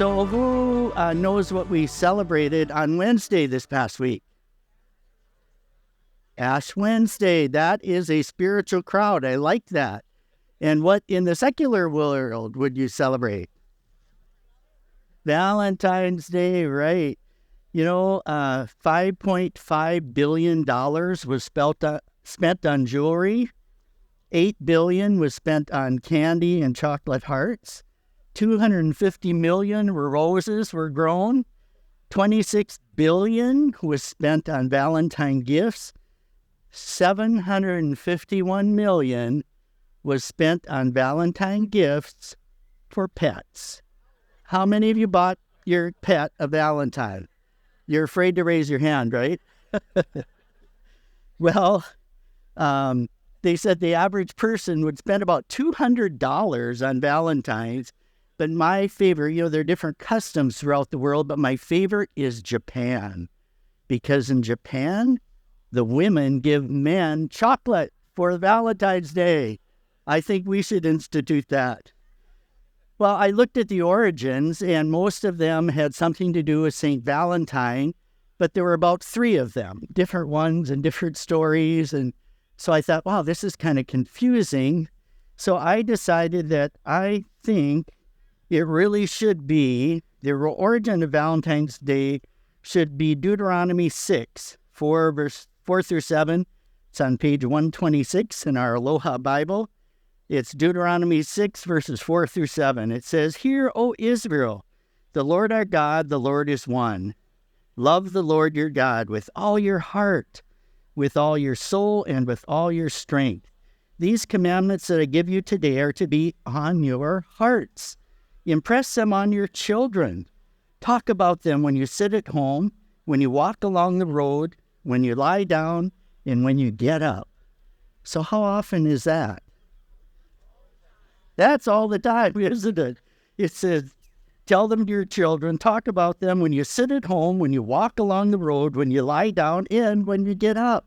So who knows what we celebrated on Wednesday this past week? Ash Wednesday. That is a spiritual crowd. I like that. And what in the secular world would you celebrate? Valentine's Day, right. You know, $5.5 billion was spent on jewelry. $8 billion was spent on candy and chocolate hearts. 250 million roses were grown. 26 billion was spent on Valentine gifts. 751 million was spent on Valentine gifts for pets. How many of you bought your pet a Valentine? You're afraid to raise your hand, right? Well, they said the average person would spend about $200 on Valentine's. But my favorite, there are different customs throughout the world, but my favorite is Japan. Because in Japan, the women give men chocolate for Valentine's Day. I think we should institute that. Well, I looked at the origins, and most of them had something to do with St. Valentine, but there were about 3 of them, different ones and different stories. And so I thought, wow, this is kind of confusing. So I decided that I think it really should be, the origin of Valentine's Day should be Deuteronomy 6, 4 through 7. It's on page 126 in our Aloha Bible. It's Deuteronomy 6, verses 4 through 7. It says, "Hear, O Israel, the Lord our God, the Lord is one. Love the Lord your God with all your heart, with all your soul, and with all your strength. These commandments that I give you today are to be on your hearts. Impress them on your children. Talk about them when you sit at home, when you walk along the road, when you lie down, and when you get up." So how often is that? That's all the time, isn't it? It says, tell them to your children, talk about them when you sit at home, when you walk along the road, when you lie down, and when you get up.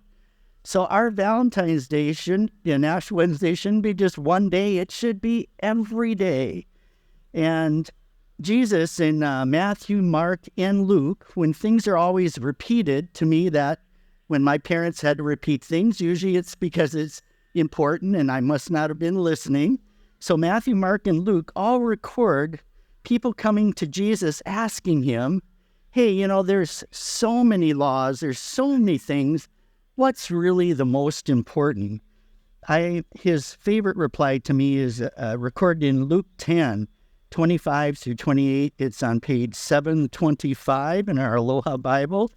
So our Valentine's Day and Ash Wednesday shouldn't be just one day. It should be every day. And Jesus in Matthew, Mark, and Luke, when things are always repeated, to me that when my parents had to repeat things, usually it's because it's important and I must not have been listening. So Matthew, Mark, and Luke all record people coming to Jesus asking him, hey, there's so many laws, there's so many things. What's really the most important? His favorite reply to me is recorded in Luke 10, 25 through 28. It's on page 725 in our Aloha Bible.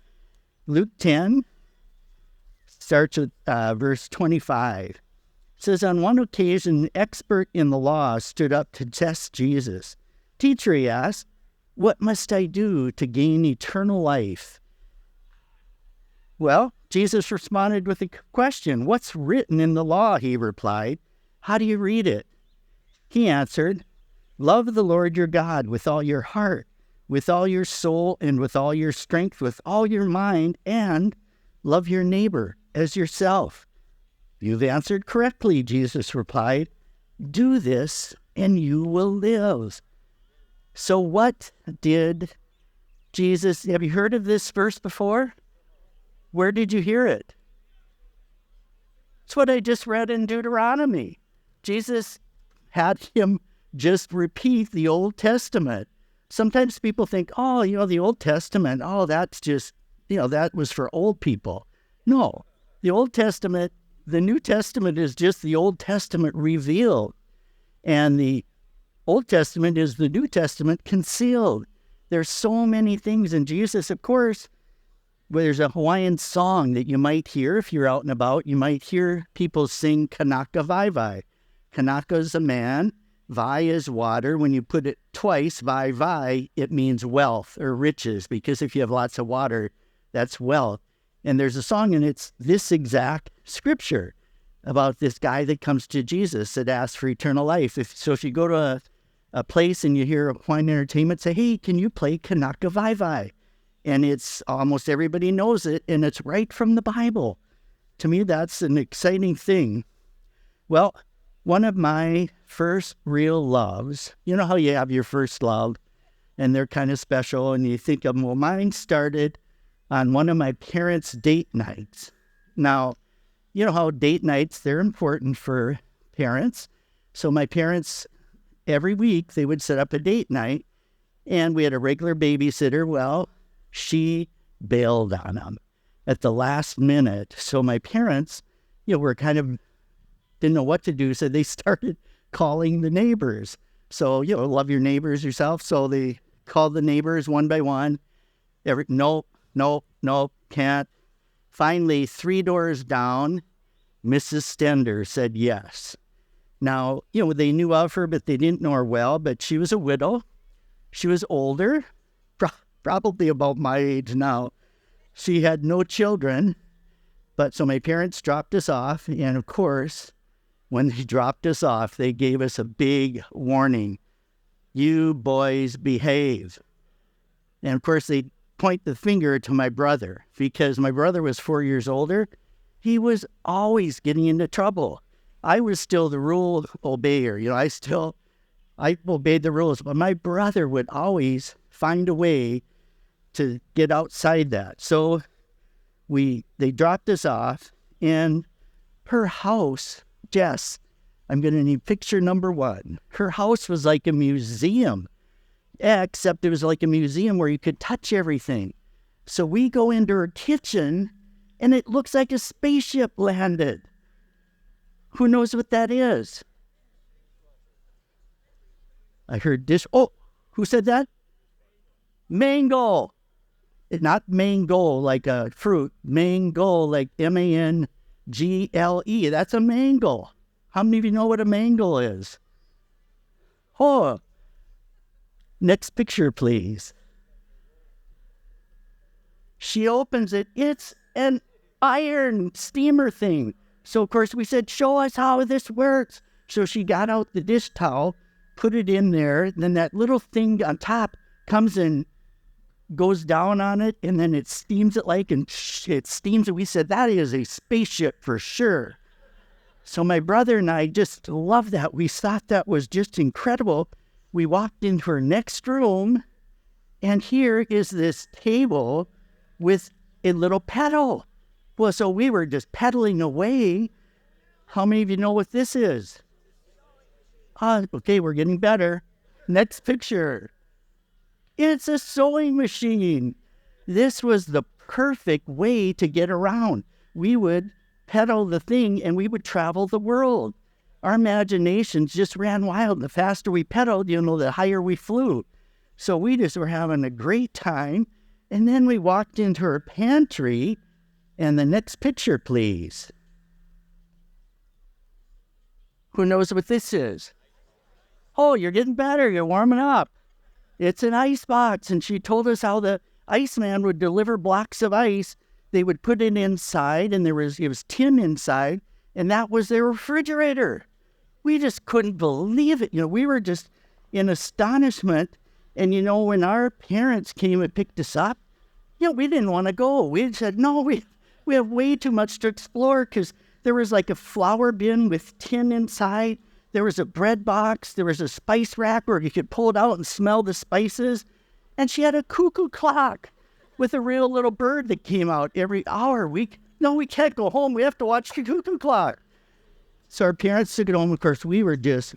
Luke 10 starts with verse 25. It says, "On one occasion, an expert in the law stood up to test Jesus. 'Teacher,' he asked, 'what must I do to gain eternal life?' Well, Jesus responded with a question. 'What's written in the law?' he replied. 'How do you read it?' He answered, 'Love the Lord your God with all your heart, with all your soul, and with all your strength, with all your mind, and love your neighbor as yourself.' 'You've answered correctly,' Jesus replied. 'Do this, and you will live.'" So what did Jesus, have you heard of this verse before? Where did you hear it? It's what I just read in Deuteronomy. Jesus had him just repeat the Old Testament. Sometimes people think, the Old Testament, that's just, that was for old people. No, the Old Testament, the New Testament is just the Old Testament revealed. And the Old Testament is the New Testament concealed. There's so many things in Jesus, of course. There's a Hawaiian song that you might hear if you're out and about. You might hear people sing Kanaka Vai Vai. Kanaka is a man. Vai is water. When you put it twice, vai vai, it means wealth or riches, because if you have lots of water, that's wealth. And there's a song, and it's this exact scripture about this guy that comes to Jesus that asks for eternal life. If you go to a place and you hear Hawaiian entertainment, say, "Hey, can you play Kanaka Vai Vai?" And it's almost everybody knows it, and it's right from the Bible. To me, that's an exciting thing. Well, one of my first real loves, you know how you have your first love? and they're kind of special. And you think of them, well, mine started on one of my parents' date nights. Now, you know how date nights, they're important for parents. So my parents, every week, they would set up a date night, and we had a regular babysitter. Well, she bailed on them at the last minute. So my parents, were kind of, didn't know what to do, so they started calling the neighbors. So, love your neighbors yourself. So they called the neighbors one by one. Nope, can't. Finally, 3 doors down, Mrs. Stender said yes. Now, they knew of her, but they didn't know her well, but she was a widow. She was older, probably about my age now. She had no children, but so my parents dropped us off, and of course, when they dropped us off, they gave us a big warning. You boys behave. And of course, they point the finger to my brother, because my brother was 4 years older. He was always getting into trouble. I was still the rule obeyer. I obeyed the rules, but my brother would always find a way to get outside that. So they dropped us off, and her house, Jess, I'm going to need picture number 1. Her house was like a museum, except it was like a museum where you could touch everything. So we go into her kitchen, and it looks like a spaceship landed. Who knows what that is? I heard dish. Oh, who said that? Mango. Not mango like a fruit. Mango like Mangle. That's a mango. How many of you know what a mango is? Oh. Next picture, please. She opens it. It's an iron steamer thing. So, of course, we said, show us how this works. So she got out the dish towel, put it in there. Then that little thing on top comes and goes down on it, and then it steams it it steams it. We said, that is a spaceship for sure. So my brother and I just loved that. We thought that was just incredible. We walked into her next room, and here is this table with a little pedal. Well, so we were just pedaling away. How many of you know what this is? Okay, we're getting better. Next picture. It's a sewing machine. This was the perfect way to get around. We would pedal the thing, and we would travel the world. Our imaginations just ran wild. The faster we pedaled, the higher we flew. So we just were having a great time. And then we walked into her pantry. And the next picture, please. Who knows what this is? Oh, you're getting better. You're warming up. It's an ice box. And she told us how the iceman would deliver blocks of ice. They would put it inside, and it was tin inside, and that was their refrigerator. We just couldn't believe it. We were just in astonishment. And, when our parents came and picked us up, we didn't want to go. We said, no, we have way too much to explore, because there was like a flour bin with tin inside. There was a bread box. There was a spice rack where you could pull it out and smell the spices. And she had a cuckoo clock with a real little bird that came out every hour. We can't go home. We have to watch the cuckoo clock. So our parents took it home. Of course, we were just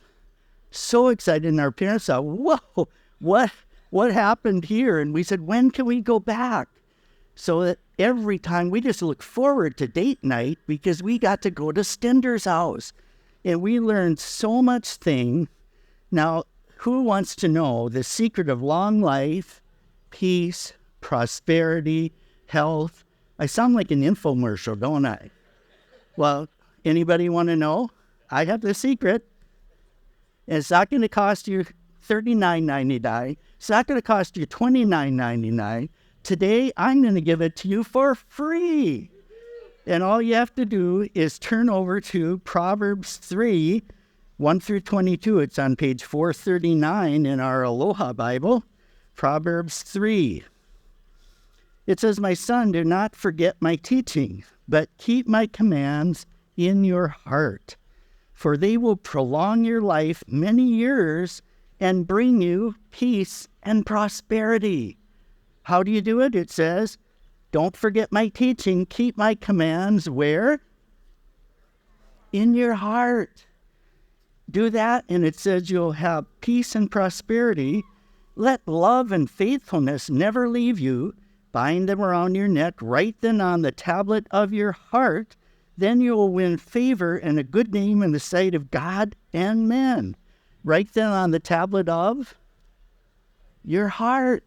so excited. And our parents thought, whoa, what happened here? And we said, when can we go back? So that every time we just look forward to date night, because we got to go to Stender's house. And we learned so much thing. Now, who wants to know the secret of long life, peace, prosperity, health? I sound like an infomercial, don't I? Well, anybody want to know? I have the secret. And it's not going to cost you $39.99. It's not going to cost you $29.99. Today, I'm going to give it to you for free. And all you have to do is turn over to Proverbs 3, 1 through 22. It's on page 439 in our Aloha Bible. Proverbs 3. It says, my son, do not forget my teaching, but keep my commands in your heart, for they will prolong your life many years and bring you peace and prosperity. How do you do it? It says, don't forget my teaching, keep my commands where? In your heart. Do that, and it says you'll have peace and prosperity. Let love and faithfulness never leave you. Bind them around your neck, write them on the tablet of your heart. Then you will win favor and a good name in the sight of God and men. Write them on the tablet of your heart.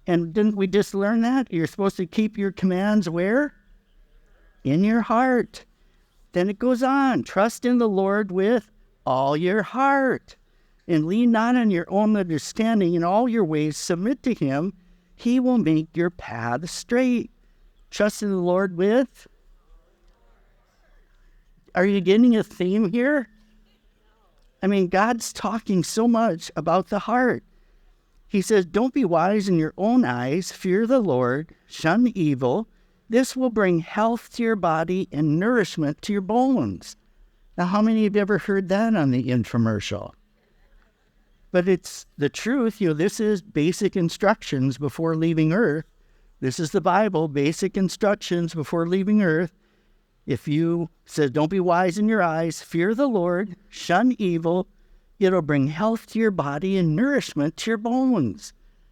And didn't we just learn that? You're supposed to keep your commands where? In your heart. Then it goes on. Trust in the Lord with all your heart. And lean not on your own understanding. In all your ways submit to him. He will make your path straight. Trust in the Lord with? Are you getting a theme here? I mean, God's talking so much about the heart. He says, don't be wise in your own eyes. Fear the Lord. Shun evil. This will bring health to your body and nourishment to your bones. Now, how many have ever heard that on the infomercial? But it's the truth. This is basic instructions before leaving earth. This is the Bible, basic instructions before leaving earth. If you says, don't be wise in your eyes, fear the Lord, shun evil, it'll bring health to your body and nourishment to your bones.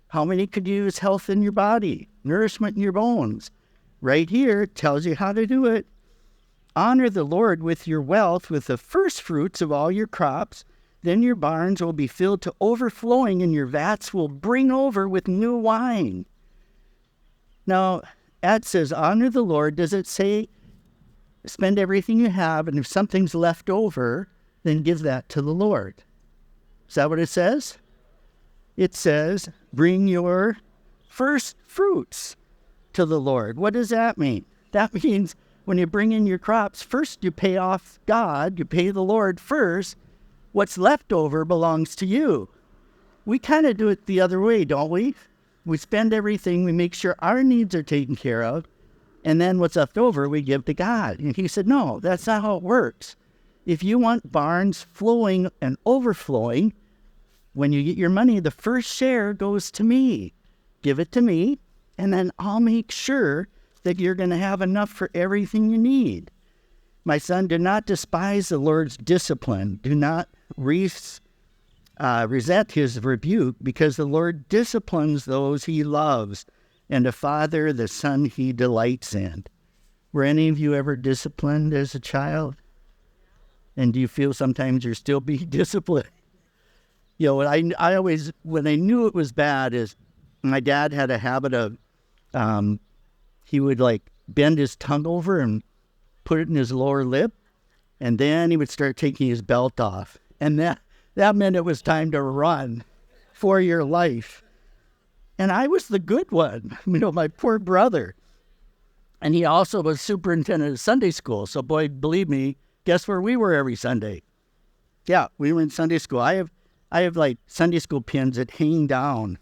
How many could use health in your body, nourishment in your bones? Right here tells you how to do it. Honor the Lord with your wealth, with the first fruits of all your crops. Then your barns will be filled to overflowing, and your vats will bring over with new wine. Now, that says, honor the Lord. Does it say, spend everything you have, and if something's left over, then give that to the Lord? Is that what it says? It says, bring your first fruits to the Lord. What does that mean? That means when you bring in your crops, first you pay off God, you pay the Lord first. What's left over belongs to you. We kind of do it the other way, don't we? We spend everything, we make sure our needs are taken care of, and then what's left over we give to God. And he said, no, that's not how it works. If you want barns flowing and overflowing, when you get your money, the first share goes to me. Give it to me, and then I'll make sure that you're going to have enough for everything you need. My son, do not despise the Lord's discipline. Do not resent his rebuke, because the Lord disciplines those he loves, and a father, the son he delights in. Were any of you ever disciplined as a child? And do you feel sometimes you're still being disciplined? I always, when I knew it was bad, is my dad had a habit of, he would bend his tongue over and put it in his lower lip, and then he would start taking his belt off. And that meant it was time to run for your life. And I was the good one, my poor brother. And he also was superintendent of Sunday school. So boy, believe me, guess where we were every Sunday? Yeah, we were in Sunday school. I have Sunday school pins that hang down.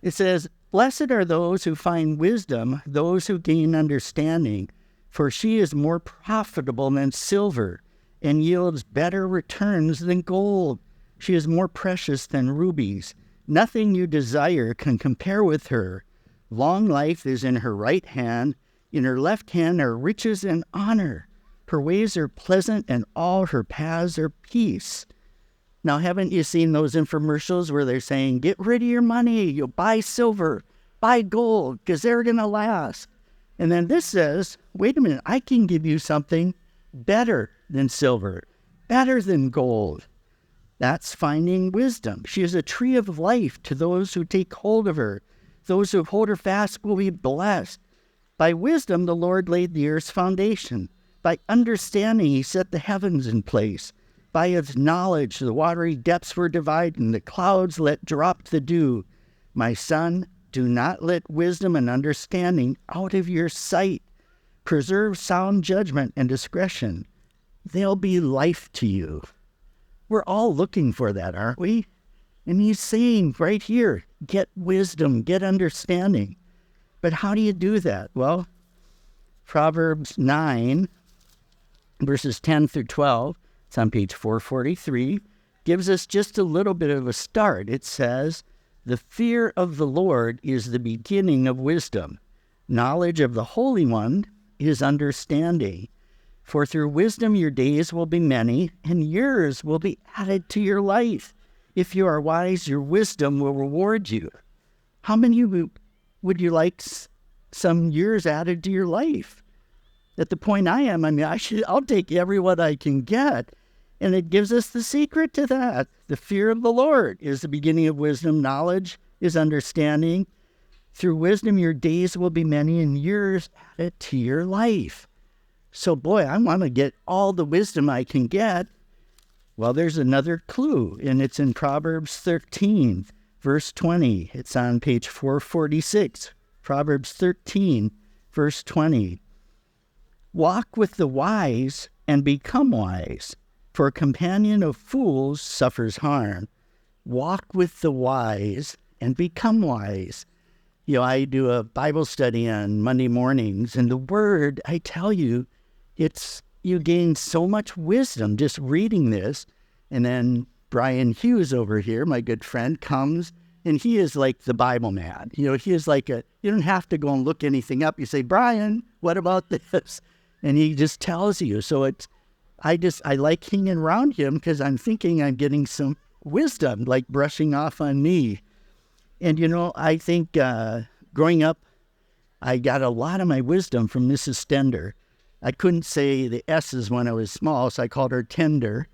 It says, blessed are those who find wisdom, those who gain understanding, for she is more profitable than silver and yields better returns than gold. She is more precious than rubies. Nothing you desire can compare with her. Long life is in her right hand. In her left hand are riches and honor. Her ways are pleasant, and all her paths are peace. Now, haven't you seen those infomercials where they're saying, get rid of your money, you'll buy silver, buy gold, because they're going to last. And then this says, wait a minute, I can give you something better than silver, better than gold. That's finding wisdom. She is a tree of life to those who take hold of her. Those who hold her fast will be blessed. By wisdom, the Lord laid the earth's foundation. By understanding, he set the heavens in place. By his knowledge, the watery depths were divided, and the clouds let drop the dew. My son, do not let wisdom and understanding out of your sight. Preserve sound judgment and discretion. They'll be life to you. We're all looking for that, aren't we? And he's saying right here, get wisdom, get understanding. But how do you do that? Well, Proverbs 9, verses 10 through 12, it's on page 443. gives us just a little bit of a start. It says, the fear of the Lord is the beginning of wisdom. Knowledge of the Holy One is understanding. For through wisdom your days will be many, and years will be added to your life. If you are wise, your wisdom will reward you. How many would you like some years added to your life? At the point I am, I'll take everyone I can get. And it gives us the secret to that. The fear of the Lord is the beginning of wisdom. Knowledge is understanding. Through wisdom, your days will be many, and years added to your life. So, boy, I want to get all the wisdom I can get. Well, there's another clue, and it's in Proverbs 13, verse 20. It's on page 446. Proverbs 13, verse 20. Walk with the wise and become wise, for a companion of fools suffers harm. Walk with the wise and become wise. I do a Bible study on Monday mornings, and the Word, I tell you, you gain so much wisdom just reading this. And then Brian Hughes over here, my good friend, comes, and he is like the Bible man. He is like you don't have to go and look anything up. You say, Brian, what about this? And he just tells you. So I like hanging around him because I'm thinking I'm getting some wisdom, like brushing off on me. And, I think growing up, I got a lot of my wisdom from Mrs. Stender. I couldn't say the S's when I was small, so I called her Tender.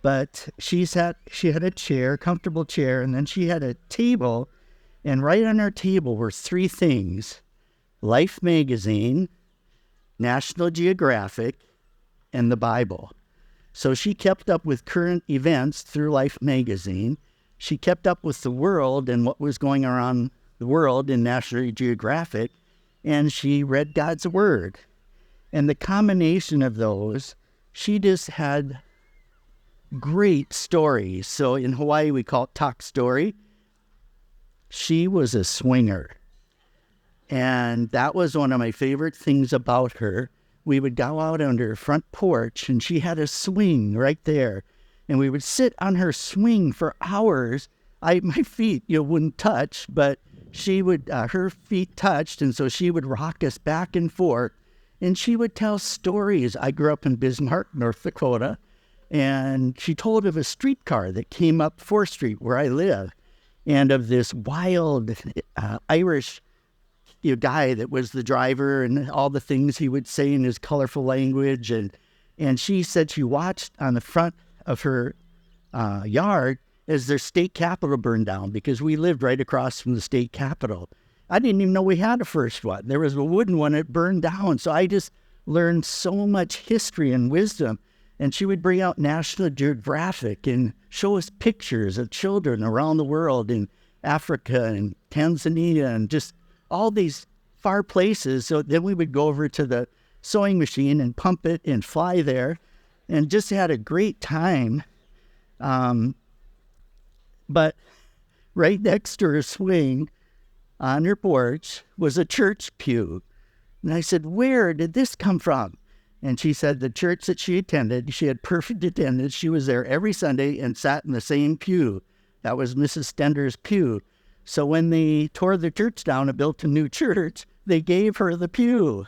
But she had a chair, comfortable chair, and then she had a table, and right on her table were three things: Life magazine, National Geographic, and the Bible. So she kept up with current events through Life magazine. She kept up with the world and what was going around the world in National Geographic, and she read God's Word. And the combination of those, she just had great stories. So in Hawaii, we call it talk story. She was a swinger. And that was one of my favorite things about her. We would go out on her front porch, and she had a swing right there. And we would sit on her swing for hours. My feet, wouldn't touch, but she would, her feet touched, and so she would rock us back and forth. And she would tell stories. I grew up in Bismarck, North Dakota, and she told of a streetcar that came up 4th Street where I live, and of this wild Irish guy that was the driver, and all the things he would say in his colorful language. And she said she watched on the front of her yard as their state capitol burned down, because we lived right across from the state capitol. I didn't even know we had a first one. There was a wooden one that burned down. So I just learned so much history and wisdom. And she would bring out National Geographic and show us pictures of children around the world, in Africa and Tanzania and just all these far places. So then we would go over to the sewing machine and pump it and fly there, and just had a great time. But right next to her swing on her porch was a church pew. And I said, where did this come from? And she said the church that she attended, she had perfect attendance. She was there every Sunday and sat in the same pew. That was Mrs. Stender's pew. So when they tore the church down and built a new church, they gave her the pew.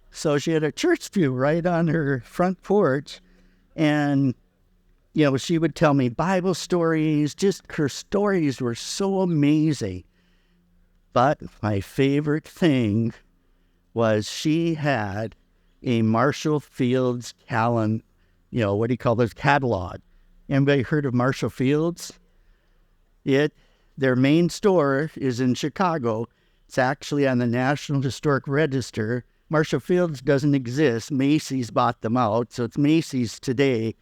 So she had a church pew right on her front porch. And, she would tell me Bible stories. Just her stories were so amazing. But my favorite thing was she had a Marshall Fields catalog. Anybody heard of Marshall Fields? Their main store is in Chicago. It's actually on the National Historic Register. Marshall Fields doesn't exist. Macy's bought them out, so it's Macy's today.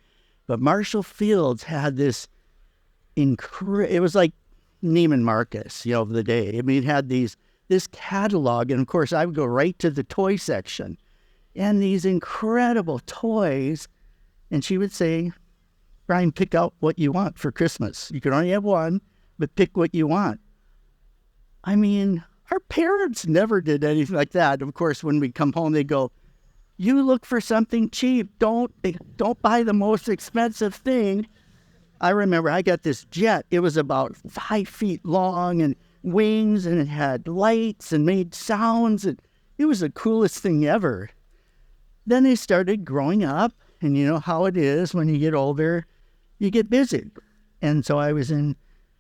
But Marshall Fields had this it was like Neiman Marcus, of the day. It had this catalog, and of course I would go right to the toy section, and these incredible toys. And she would say, Brian, pick out what you want for Christmas. You can only have one, but pick what you want. Our parents never did anything like that. Of course, when we come home, they go, you look for something cheap. Don't buy the most expensive thing. I remember I got this jet. It was about 5 feet long and wings, and it had lights and made sounds. And it was the coolest thing ever. Then they started growing up, and you know how it is when you get older, you get busy. And so I was in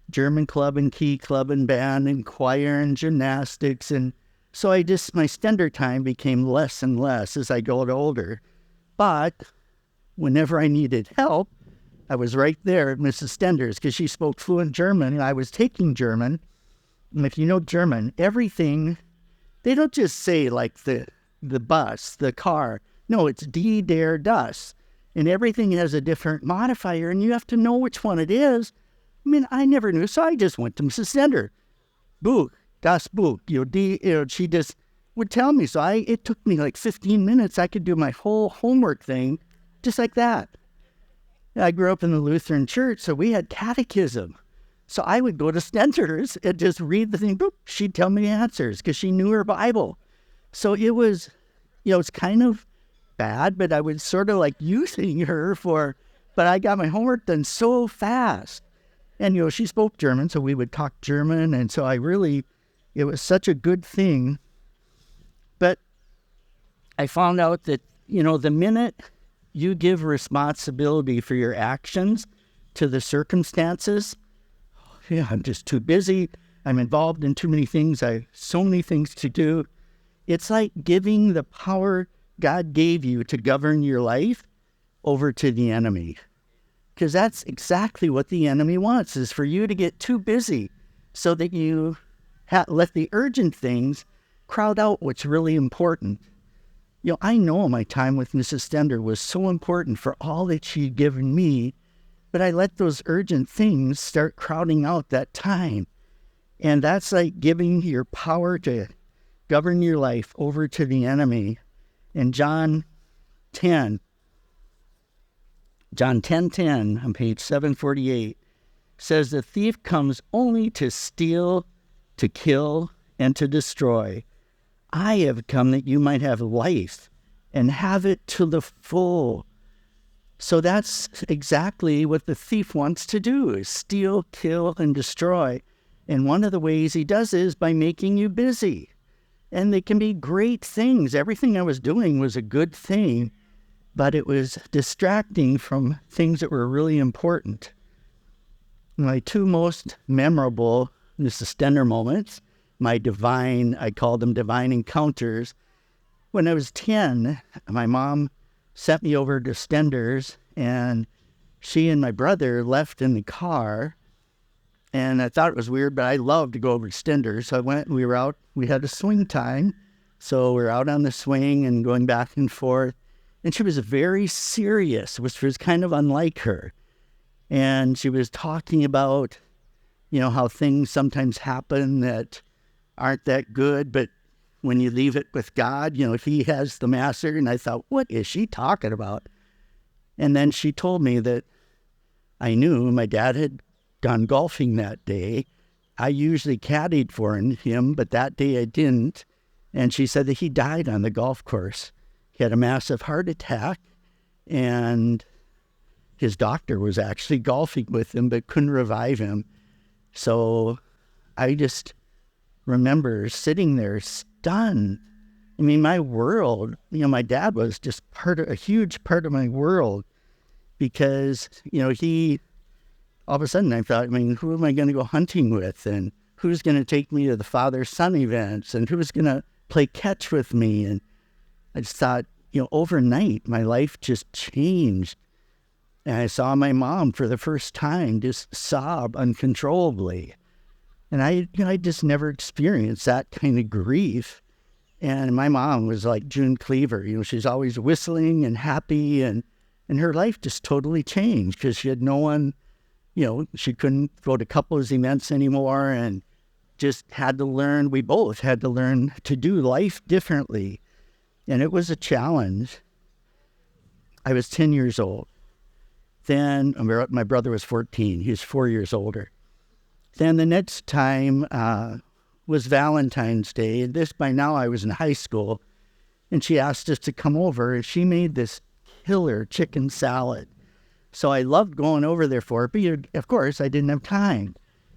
German club and key club and band and choir and gymnastics. And so my Stender time became less and less as I got older. But whenever I needed help, I was right there at Mrs. Stender's because she spoke fluent German and I was taking German. And if you know German, everything, they don't just say like the bus, the car. No, it's die, der, das. And everything has a different modifier and you have to know which one it is. I mean, I never knew, so I just went to Mrs. Stender. Buch, das Buch, she just would tell me. So it took me like 15 minutes. I could do my whole homework thing just like that. I grew up in the Lutheran church, so we had catechism. So I would go to Stender's and just read the thing. Boop, she'd tell me answers because she knew her Bible. So it was, it's kind of bad, but I was sort of like using her but I got my homework done so fast. And, she spoke German, so we would talk German. And so it was such a good thing. But I found out that, the minute you give responsibility for your actions to the circumstances, I'm just too busy. I'm involved in too many things. I have so many things to do. It's like giving the power God gave you to govern your life over to the enemy. Because that's exactly what the enemy wants, is for you to get too busy so that you let the urgent things crowd out what's really important. I know my time with Mrs. Stender was so important for all that she'd given me, but I let those urgent things start crowding out that time. And that's like giving your power to govern your life over to the enemy. In John 10:10 on page 748 says, the thief comes only to steal, to kill, and to destroy. I have come that you might have life and have it to the full. So that's exactly what the thief wants to do, is steal, kill, and destroy. And one of the ways he does is by making you busy. And they can be great things. Everything I was doing was a good thing, but it was distracting from things that were really important. My two most memorable Mrs. Stender moments, I call them divine encounters. When I was 10, my mom sent me over to Stender's, and she and my brother left in the car. And I thought it was weird, but I loved to go over to Stender's. So I went, we were out, we had a swing time. So we were out on the swing and going back and forth. And she was very serious, which was kind of unlike her. And she was talking about, how things sometimes happen that aren't that good, but when you leave it with God, he has the master. And I thought, what is she talking about? And then she told me that I knew my dad had gone golfing that day. I usually caddied for him, but that day I didn't. And she said that he died on the golf course. He had a massive heart attack, and his doctor was actually golfing with him, but couldn't revive him. So I just remember sitting there stunned. I mean, my world, my dad was just a huge part of my world because, he, all of a sudden I thought, who am I going to go hunting with? And who's going to take me to the father-son events? And who's going to play catch with me? And I just thought, overnight, my life just changed. And I saw my mom for the first time just sob uncontrollably. And I just never experienced that kind of grief. And my mom was like June Cleaver. She's always whistling and happy. And her life just totally changed because she had no one, she couldn't go to couples events anymore and just we both had to learn to do life differently. And it was a challenge. I was 10 years old. Then my brother was 14. He was 4 years older. Then the next time was Valentine's Day. And by now I was in high school. And she asked us to come over. And she made this killer chicken salad. So I loved going over there for it, but of course I didn't have time.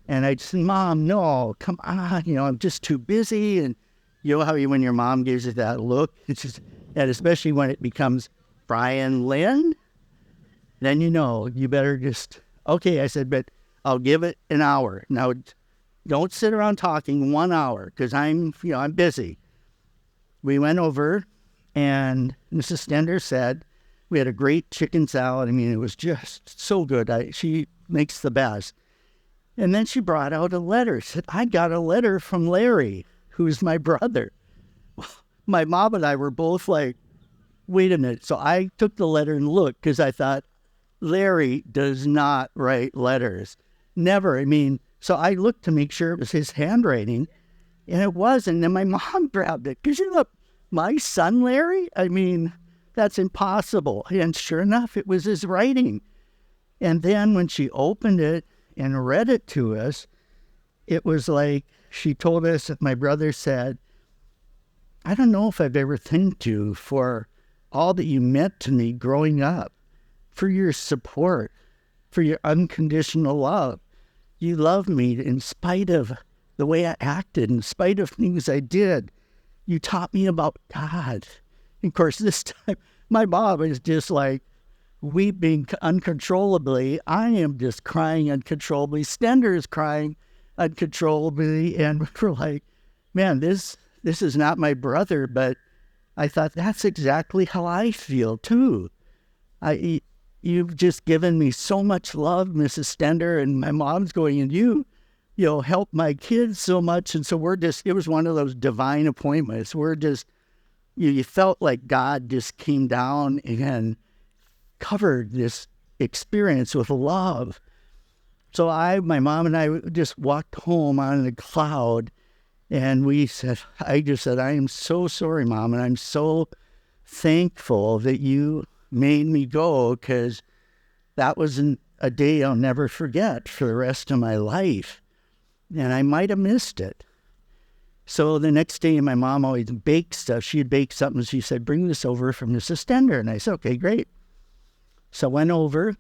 And I'd say, Mom, no, come on, I'm just too busy. And you know how when your mom gives you that look, it's just, and especially when it becomes Brian Lynn, then you better just, okay, I said, but I'll give it an hour. Now, don't sit around talking 1 hour, because I'm busy. We went over, and Mrs. Stender said, we had a great chicken salad. I mean, it was just so good. She makes the best. And then she brought out a letter. Said, I got a letter from Larry, who's my brother. My mom and I were both like, wait a minute. So I took the letter and looked, because I thought, Larry does not write letters. Never. I mean, so I looked to make sure it was his handwriting, and it wasn't. And then my mom grabbed it, because my son Larry? I mean, that's impossible. And sure enough, it was his writing. And then when she opened it and read it to us, it was like she told us that my brother said, I don't know if I've ever thanked you for all that you meant to me growing up, for your support, for your unconditional love. You loved me in spite of the way I acted, in spite of things I did. You taught me about God. And of course, this time, my mom is just like weeping uncontrollably. I am just crying uncontrollably. Stender is crying uncontrollably. And we're like, man, this is not my brother. But I thought, that's exactly how I feel, too. You've just given me so much love, Mrs. Stender. And my mom's going, and you help my kids so much. And so it was one of those divine appointments. We're just, you felt like God just came down and covered this experience with love. So my mom and I just walked home on a cloud, and I just said, I am so sorry, Mom, and I'm so thankful that you made me go, because that was a day I'll never forget for the rest of my life. And I might have missed it. So the next day, my mom always baked stuff. She had baked something. She said, bring this over from Mrs. Stender. And I said, okay, great. So I went over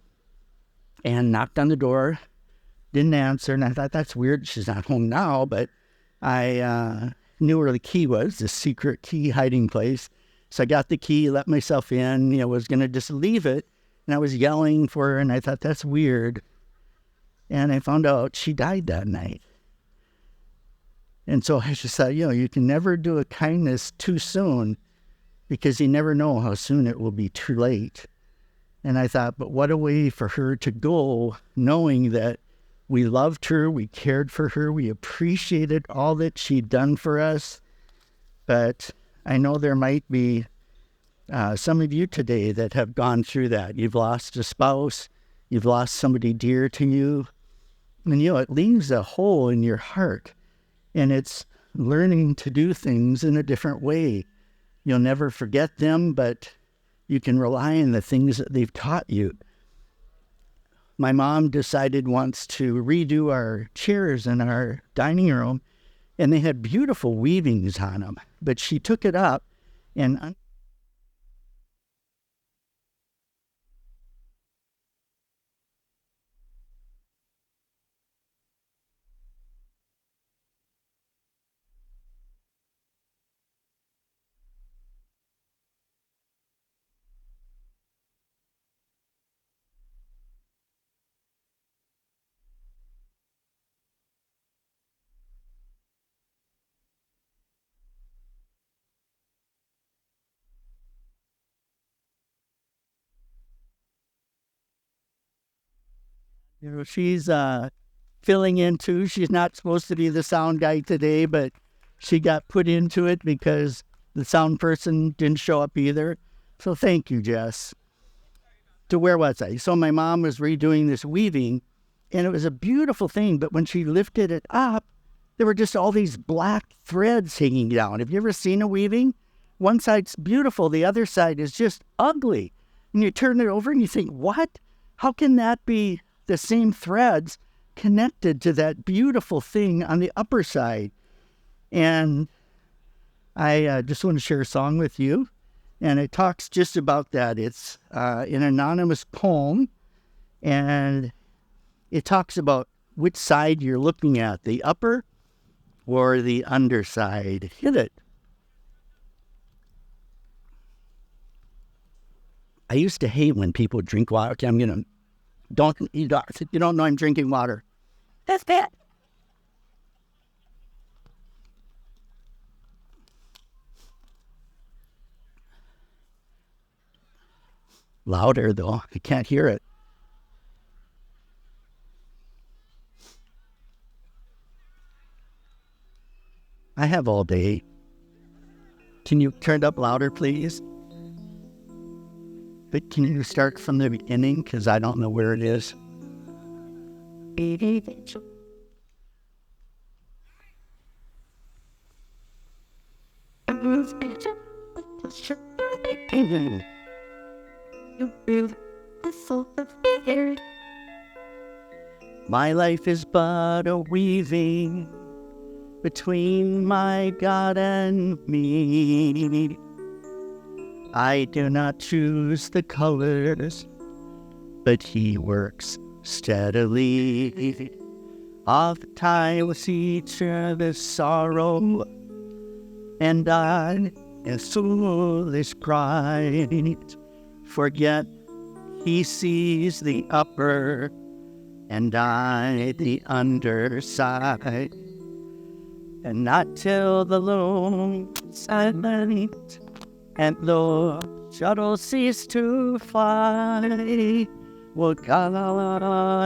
and knocked on the door, didn't answer. And I thought, that's weird. She's not home now. But I knew where the key was, the secret key hiding place. So I got the key, let myself in, was going to just leave it. And I was yelling for her, and I thought, that's weird. And I found out she died that night. And so I just thought, you can never do a kindness too soon, because you never know how soon it will be too late. And I thought, but what a way for her to go, knowing that we loved her, we cared for her, we appreciated all that she'd done for us. But I know there might be some of you today that have gone through that. You've lost a spouse, you've lost somebody dear to you, and it leaves a hole in your heart. And it's learning to do things in a different way. You'll never forget them, but you can rely on the things that they've taught you. My mom decided once to redo our chairs in our dining room, and they had beautiful weavings on them. But she took it up and she's filling in too. She's not supposed to be the sound guy today, but she got put into it because the sound person didn't show up either. So thank you, Jess. So where was I? So my mom was redoing this weaving, and it was a beautiful thing. But when she lifted it up, there were just all these black threads hanging down. Have you ever seen a weaving? One side's beautiful. The other side is just ugly. And you turn it over and you think, what? How can that be the same threads connected to that beautiful thing on the upper side? And I just want to share a song with you. And it talks just about that. It's an anonymous poem. And it talks about which side you're looking at, the upper or the underside. Hit it. I used to hate when people drink water. Okay, you don't know I'm drinking water. That's bad. Louder though, I can't hear it. I have all day. Can you turn it up louder, please? But can you start from the beginning? Because I don't know where it is. My life is but a weaving between my God and me. I do not choose the colors, but He works steadily. Oftentimes He shares sorrow, and I, in foolish pride, forget He sees the upper, and I the underside. And not till the lone silent and the shuttle cease to fly will God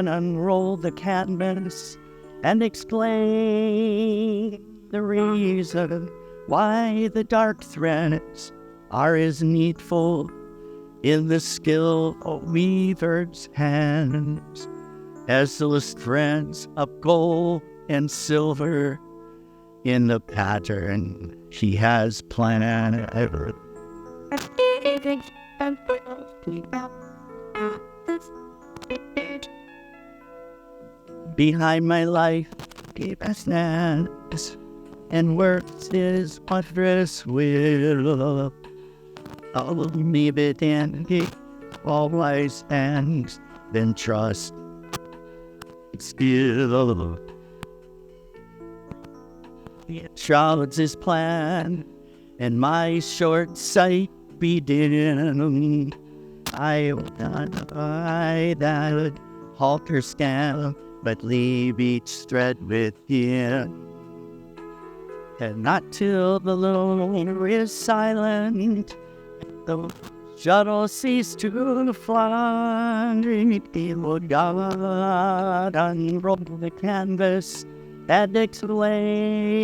unroll the canvas and explain the reason why the dark threads are as needful in the skillful weaver's hands as those threads of gold and silver in the pattern He has planned. Behind my life, He stands and works His wondrous will. I'll leave it in He always stands, then trust still. He shrouds His plan, and my short sight be dim. I will not by that halter scan, but leave each thread with Him. And not till the loner is silent, the shuttle cease to fly, He will God unroll the canvas and explain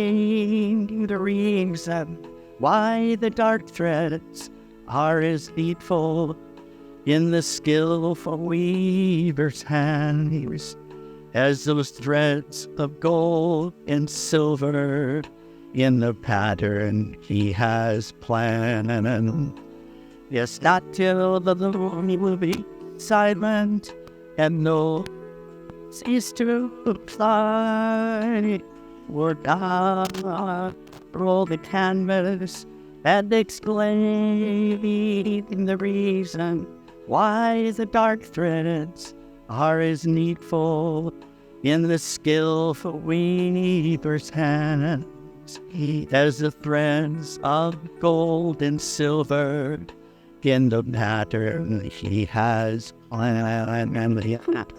the reason why the dark threads are as needful in the skillful weaver's hands as those threads of gold and silver in the pattern He has planned. Yes, not till the loon will be silent and no cease to fly, will God roll the canvas and explain the reason why the dark threads are as needful in the skillful weaver's hands as the threads of gold and silver in the pattern He has planned.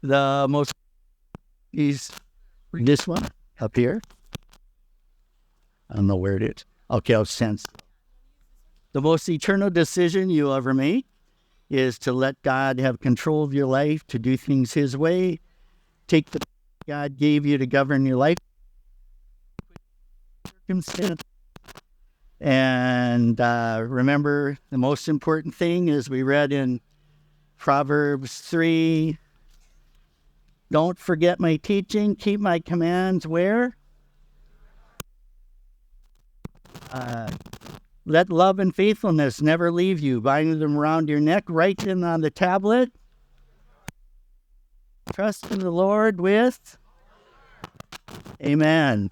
The most is this one up here. I don't know where it is. Okay, I'll sense. The most eternal decision you'll ever make is to let God have control of your life, to do things His way. Take the God gave you to govern your life. And remember, the most important thing, as we read in Proverbs 3, don't forget my teaching, keep my commands where? Let love and faithfulness never leave you. Bind them around your neck. Write them on the tablet. Trust in the Lord with. Amen.